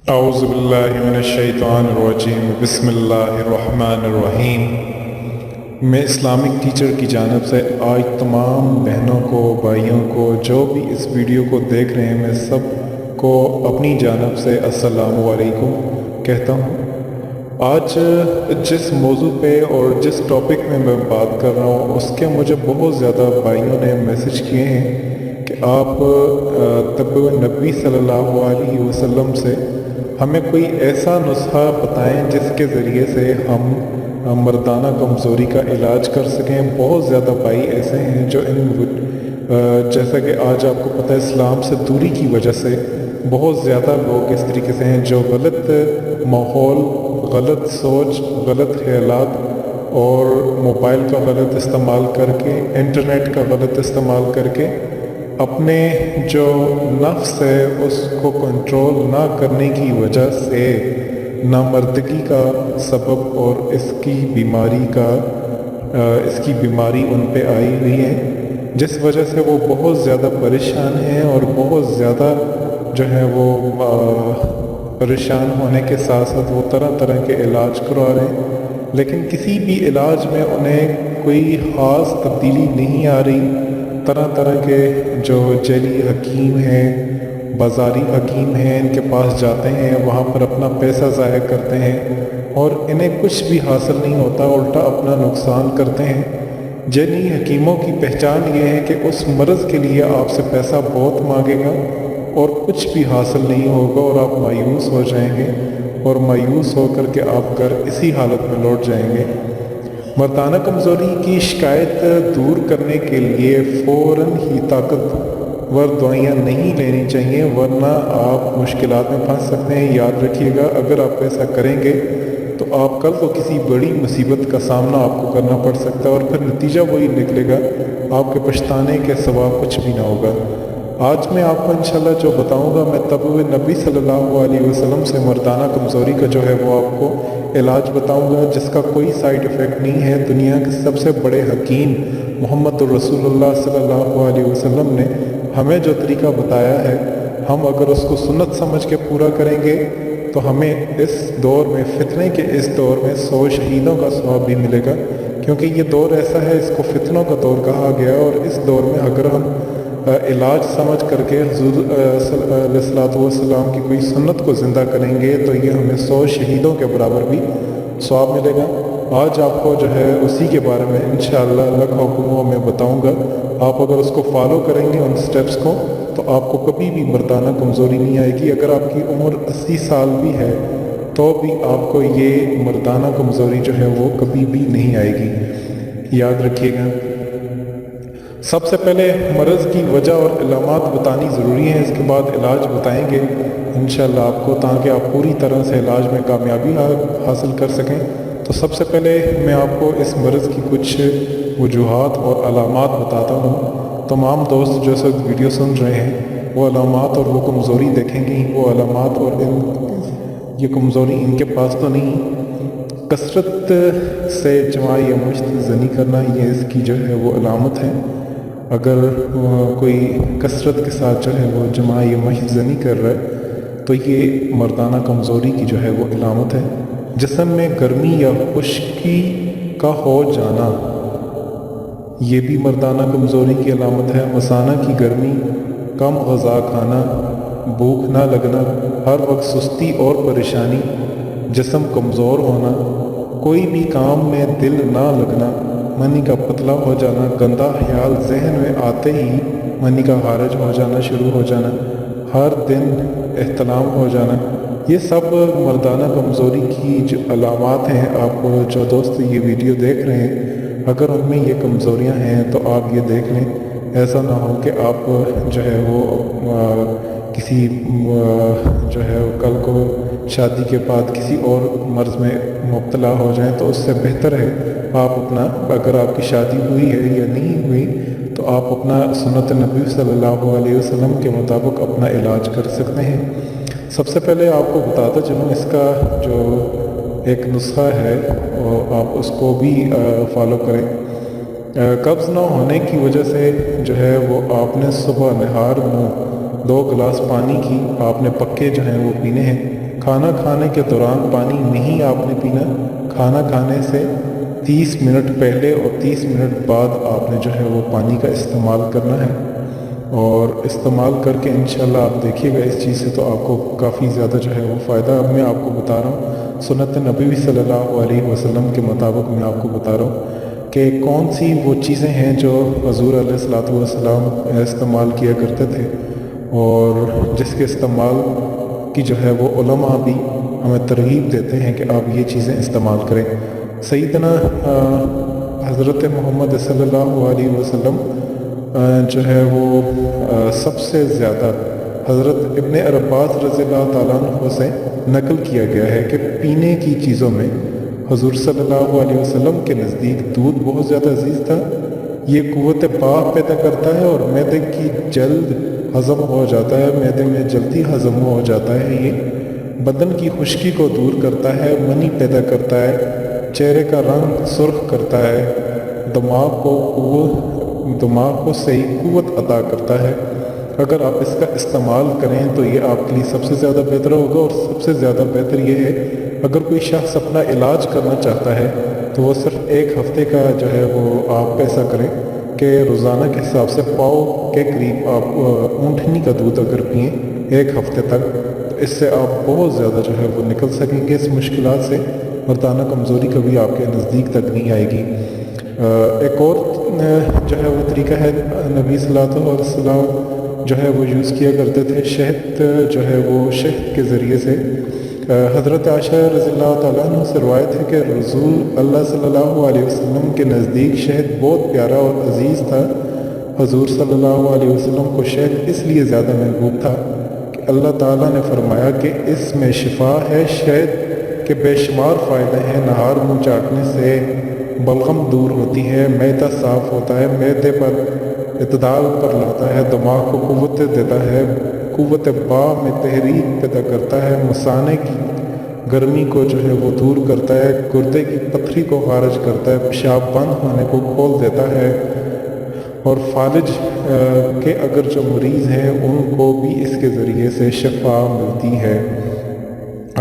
اعوذ باللہ من الشیطان الرجیم بسم اللہ الرحمن الرحیم۔ میں اسلامک ٹیچر کی جانب سے آج تمام بہنوں کو، بھائیوں کو، جو بھی اس ویڈیو کو دیکھ رہے ہیں، میں سب کو اپنی جانب سے السلام علیکم کہتا ہوں۔ آج جس موضوع پہ اور جس ٹاپک میں بات کر رہا ہوں، اس کے مجھے بہت زیادہ بھائیوں نے میسج کیے ہیں کہ آپ طب نبوی صلی اللہ علیہ وسلم سے ہمیں کوئی ایسا نسخہ بتائیں جس کے ذریعے سے ہم مردانہ کمزوری کا علاج کر سکیں۔ بہت زیادہ بھائی ایسے ہیں جو جیسا کہ آج آپ کو پتہ ہے، اسلام سے دوری کی وجہ سے بہت زیادہ لوگ اس طریقے سے ہیں جو غلط ماحول، غلط سوچ، غلط خیالات اور موبائل کا غلط استعمال کر کے، انٹرنیٹ کا غلط استعمال کر کے اپنے جو نفس ہے اس کو کنٹرول نہ کرنے کی وجہ سے نامردگی کا سبب اور اس کی بیماری ان پہ آئی ہوئی ہے، جس وجہ سے وہ بہت زیادہ پریشان ہیں اور بہت زیادہ جو ہے وہ پریشان ہونے کے ساتھ ساتھ وہ طرح طرح کے علاج کروا رہے ہیں، لیکن کسی بھی علاج میں انہیں کوئی خاص تبدیلی نہیں آ رہی۔ طرح طرح کے جو جعلی حکیم ہیں، بازاری حکیم ہیں، ان کے پاس جاتے ہیں، وہاں پر اپنا پیسہ ضائع کرتے ہیں اور انہیں کچھ بھی حاصل نہیں ہوتا، الٹا اپنا نقصان کرتے ہیں۔ جعلی حکیموں کی پہچان یہ ہے کہ اس مرض کے لیے آپ سے پیسہ بہت مانگے گا اور کچھ بھی حاصل نہیں ہوگا اور آپ مایوس ہو جائیں گے اور مایوس ہو کر کے آپ گھر اسی حالت میں لوٹ جائیں گے۔ مردانہ کمزوری کی شکایت دور کرنے کے لیے فوراً ہی طاقتور دوائیاں نہیں لینی چاہیے، ورنہ آپ مشکلات میں پھنس سکتے ہیں۔ یاد رکھیے گا، اگر آپ ایسا کریں گے تو آپ کل کو کسی بڑی مصیبت کا سامنا آپ کو کرنا پڑ سکتا ہے اور پھر نتیجہ وہی نکلے گا، آپ کے پچھتانے کے سوا کچھ بھی نہ ہوگا۔ آج میں آپ کو انشاءاللہ جو بتاؤں گا، میں طب نبی صلی اللہ علیہ وسلم سے مردانہ کمزوری کا جو ہے وہ آپ کو علاج بتاؤں گا، جس کا کوئی سائیڈ ایفیکٹ نہیں ہے۔ دنیا کے سب سے بڑے حکیم محمد رسول اللہ صلی اللہ علیہ وسلم نے ہمیں جو طریقہ بتایا ہے، ہم اگر اس کو سنت سمجھ کے پورا کریں گے تو ہمیں اس دور میں، فتنے کے اس دور میں 100 شہیدوں کا ثواب بھی ملے گا، کیونکہ یہ دور ایسا ہے، اس کو فتنوں کا دور کہا گیا، اور اس دور میں اگر ہم علاج سمجھ کر کے حضور علیہ السلام کی کوئی سنت کو زندہ کریں گے تو یہ ہمیں 100 شہیدوں کے برابر بھی ثواب ملے گا۔ آج آپ کو جو ہے اسی کے بارے میں انشاءاللہ الگ حکموں میں بتاؤں گا۔ آپ اگر اس کو فالو کریں گے، ان سٹیپس کو، تو آپ کو کبھی بھی مردانہ کمزوری نہیں آئے گی۔ اگر آپ کی عمر 80 سال بھی ہے تو بھی آپ کو یہ مردانہ کمزوری جو ہے وہ کبھی بھی نہیں آئے گی، یاد رکھیے گا۔ سب سے پہلے مرض کی وجہ اور علامات بتانی ضروری ہیں، اس کے بعد علاج بتائیں گے انشاءاللہ آپ کو، تاکہ آپ پوری طرح سے علاج میں کامیابی حاصل کر سکیں۔ تو سب سے پہلے میں آپ کو اس مرض کی کچھ وجوہات اور علامات بتاتا ہوں۔ تمام دوست جو اس وقت ویڈیو سن رہے ہیں وہ علامات اور وہ کمزوری دیکھیں گی، وہ علامات اور یہ کمزوری ان کے پاس تو نہیں۔ کثرت سے جماع یا مشت زنی کرنا، یہ اس کی جو ہے وہ علامت ہے۔ اگر کوئی کثرت کے ساتھ جو ہے وہ جماع یا مشت زنی کر رہا ہے تو یہ مردانہ کمزوری کی جو ہے وہ علامت ہے۔ جسم میں گرمی یا خشکی کا ہو جانا، یہ بھی مردانہ کمزوری کی علامت ہے۔ مثانہ کی گرمی، کم غذا کھانا، بھوک نہ لگنا، ہر وقت سستی اور پریشانی، جسم کمزور ہونا، کوئی بھی کام میں دل نہ لگنا، منی کا پتلا ہو جانا، گندا خیال ذہن میں آتے ہی منی کا خارج ہو جانا شروع ہو جانا، ہر دن احتلام ہو جانا، یہ سب مردانہ کمزوری کی جو علامات ہیں۔ آپ جو دوست یہ ویڈیو دیکھ رہے ہیں، اگر ان میں یہ کمزوریاں ہیں تو آپ یہ دیکھ لیں، ایسا نہ ہو کہ آپ جو ہے وہ کسی جو ہے کل کو شادی کے بعد کسی اور مرض میں مبتلا ہو جائیں۔ تو اس سے بہتر ہے آپ اپنا، اگر آپ کی شادی ہوئی ہے یا نہیں ہوئی تو آپ اپنا سنت نبی صلی اللہ علیہ وسلم کے مطابق اپنا علاج کر سکتے ہیں۔ سب سے پہلے آپ کو بتاتا چلوں، اس کا جو ایک نسخہ ہے آپ اس کو بھی فالو کریں۔ قبض نہ ہونے کی وجہ سے جو ہے وہ آپ نے صبح نہار منہ 2 گلاس پانی کی آپ نے پکے جو ہیں وہ پینے ہیں۔ کھانا کھانے کے دوران پانی نہیں آپ نے پینا، کھانا کھانے سے 30 منٹ پہلے اور 30 منٹ بعد آپ نے جو ہے وہ پانی کا استعمال کرنا ہے، اور استعمال کر کے انشاءاللہ آپ دیکھیے گا اس چیز سے تو آپ کو کافی زیادہ جو ہے وہ فائدہ میں آپ کو بتا رہا ہوں، سنت نبوی صلی اللہ علیہ وسلم کے مطابق میں آپ کو بتا رہا ہوں کہ کون سی وہ چیزیں ہیں جو حضور علیہ الصلوۃ والسلام استعمال کیا کرتے تھے، اور جس کے استعمال کی جو ہے وہ علماء بھی ہمیں ترغیب دیتے ہیں کہ آپ یہ چیزیں استعمال کریں۔ سیدنا حضرت محمد صلی اللہ علیہ وسلم جو ہے وہ سب سے زیادہ حضرت ابن عباس رضی اللہ تعالیٰ عنہ سے نقل کیا گیا ہے کہ پینے کی چیزوں میں حضور صلی اللہ علیہ وسلم کے نزدیک دودھ بہت زیادہ عزیز تھا، یہ قوت باہ پیدا کرتا ہے اور معدے کی جلد ہضم ہو جاتا ہے، معدے میں جلدی ہضم ہو جاتا ہے، یہ بدن کی خشکی کو دور کرتا ہے، منی پیدا کرتا ہے، چہرے کا رنگ سرخ کرتا ہے، دماغ کو صحیح قوت عطا کرتا ہے۔ اگر آپ اس کا استعمال کریں تو یہ آپ کے لیے سب سے زیادہ بہتر ہوگا، اور سب سے زیادہ بہتر یہ ہے اگر کوئی شخص اپنا علاج کرنا چاہتا ہے تو وہ صرف 1 ہفتے کا جو ہے وہ آپ ایسا کریں کہ روزانہ کے حساب سے پاؤ کے قریب آپ اونٹنی کا دودھ اگر پئیں 1 ہفتے تک، تو اس سے آپ بہت زیادہ جو ہے وہ نکل سکیں گے اس مشکلات سے، مردانہ کمزوری کبھی آپ کے نزدیک تک نہیں آئے گی۔ ایک اور جو ہے وہ طریقہ ہے، نبی صلی اللہ علیہ وسلم جو ہے وہ یوز کیا کرتے تھے شہد، جو ہے وہ شہد کے ذریعے سے۔ حضرت عائشہ رضی اللہ تعالیٰ عنہ سے روایت ہے کہ رسول اللہ صلی اللہ علیہ وسلم کے نزدیک شہد بہت پیارا اور عزیز تھا۔ حضور صلی اللہ علیہ وسلم کو شہد اس لیے زیادہ محبوب تھا کہ اللہ تعالیٰ نے فرمایا کہ اس میں شفا ہے، شہد کے بے شمار فائدے ہیں، نہار منہ چاٹنے سے بلغم دور ہوتی ہے، معدہ صاف ہوتا ہے، معدے پر اعتدال پر لاتا ہے، دماغ کو قوت دیتا ہے، قوت باہ میں تحریک پیدا کرتا ہے، مثانے کی گرمی کو جو ہے وہ دور کرتا ہے، گردے کی پتھری کو خارج کرتا ہے، پیشاب بند ہونے کو کھول دیتا ہے، اور فالج کے اگر جو مریض ہیں ان کو بھی اس کے ذریعے سے شفا ملتی ہے۔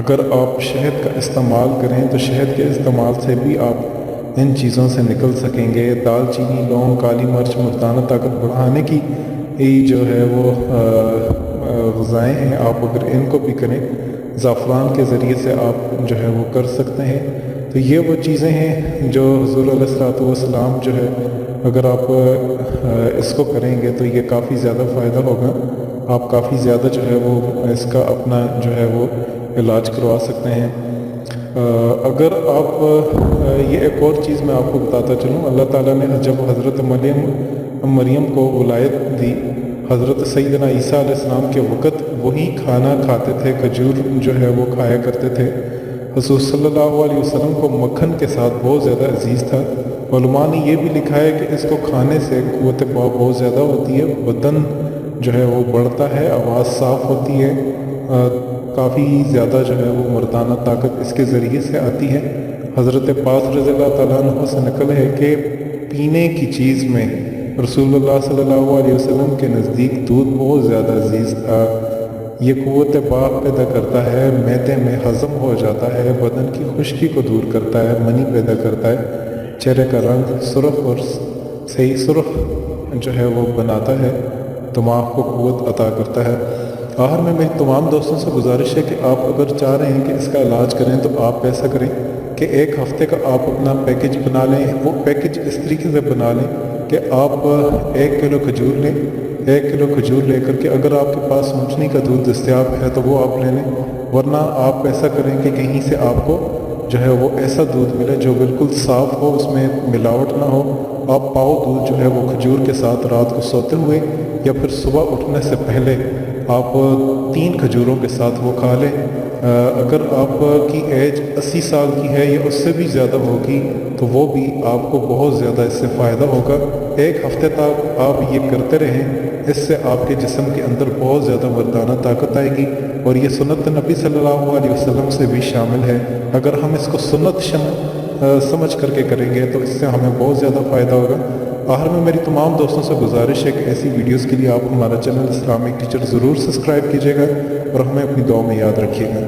اگر آپ شہد کا استعمال کریں تو شہد کے استعمال سے بھی آپ ان چیزوں سے نکل سکیں گے۔ دال چینی، لونگ، کالی مرچ مردانہ طاقت بڑھانے کی جو ہے وہ غذائیں ہیں، آپ اگر ان کو بھی کریں، زعفران کے ذریعے سے آپ جو ہے وہ کر سکتے ہیں۔ تو یہ وہ چیزیں ہیں جو حضور علیہ الصلوۃ والسلام جو ہے اگر آپ اس کو کریں گے تو یہ کافی زیادہ فائدہ ہوگا، آپ کافی زیادہ جو ہے وہ اس کا اپنا جو ہے وہ علاج کروا سکتے ہیں۔ اگر آپ یہ ایک اور چیز میں آپ کو بتاتا چلوں، اللہ تعالیٰ نے جب حضرت مریم کو ولایت دی، حضرت سیدنا عیسیٰ علیہ السلام کے وقت وہی کھانا کھاتے تھے، کھجور جو ہے وہ کھایا کرتے تھے۔ حضور صلی اللہ علیہ وسلم کو مکھن کے ساتھ بہت زیادہ عزیز تھا۔ علماء نے یہ بھی لکھا ہے کہ اس کو کھانے سے قوت باہ بہت زیادہ ہوتی ہے، بدن جو ہے وہ بڑھتا ہے، آواز صاف ہوتی ہے، کافی زیادہ جو ہے وہ مردانہ طاقت اس کے ذریعے سے آتی ہے۔ حضرت عباس رضی اللہ تعالیٰ عنہ سے نقل ہے کہ پینے کی چیز میں رسول اللہ صلی اللہ علیہ وسلم کے نزدیک دودھ بہت زیادہ عزیز تھا، یہ قوت باہ پیدا کرتا ہے، معدے میں ہضم ہو جاتا ہے، بدن کی خشکی کو دور کرتا ہے، منی پیدا کرتا ہے، چہرے کا رنگ سرخ اور صحیح سرخ جو ہے وہ بناتا ہے، دماغ کو قوت عطا کرتا ہے۔ آخر میں میری تمام دوستوں سے گزارش ہے کہ آپ اگر چاہ رہے ہیں کہ اس کا علاج کریں تو آپ ایسا کریں کہ 1 ہفتے کا آپ اپنا پیکج بنا لیں۔ وہ پیکج اس طریقے سے بنا لیں کہ آپ 1 کلو کھجور لیں، 1 کلو کھجور لے کر کے اگر آپ کے پاس اونٹنی کا دودھ دستیاب ہے تو وہ آپ لے لیں، ورنہ آپ ایسا کریں کہ کہیں سے آپ کو جو ہے وہ ایسا دودھ ملے جو بالکل صاف ہو، اس میں ملاوٹ نہ ہو۔ آپ پاؤ دودھ جو ہے وہ کھجور کے ساتھ رات کو سوتے ہوئے یا پھر صبح اٹھنے سے پہلے آپ 3 کھجوروں کے ساتھ وہ کھا لیں۔ اگر آپ کی ایج 80 سال کی ہے یا اس سے بھی زیادہ ہوگی تو وہ بھی آپ کو بہت زیادہ اس سے فائدہ ہوگا۔ 1 ہفتے تک آپ یہ کرتے رہیں، اس سے آپ کے جسم کے اندر بہت زیادہ مردانہ طاقت آئے گی، اور یہ سنت نبی صلی اللہ علیہ وسلم سے بھی شامل ہے۔ اگر ہم اس کو سنت سمجھ کر کے کریں گے تو اس سے ہمیں بہت زیادہ فائدہ ہوگا۔ آخر میں میری تمام دوستوں سے گزارش ہے کہ ایسی ویڈیوز کے لیے آپ ہمارا چینل اسلامک ٹیچر ضرور سبسکرائب کیجیے گا اور ہمیں اپنی دعا میں یاد رکھیے گا۔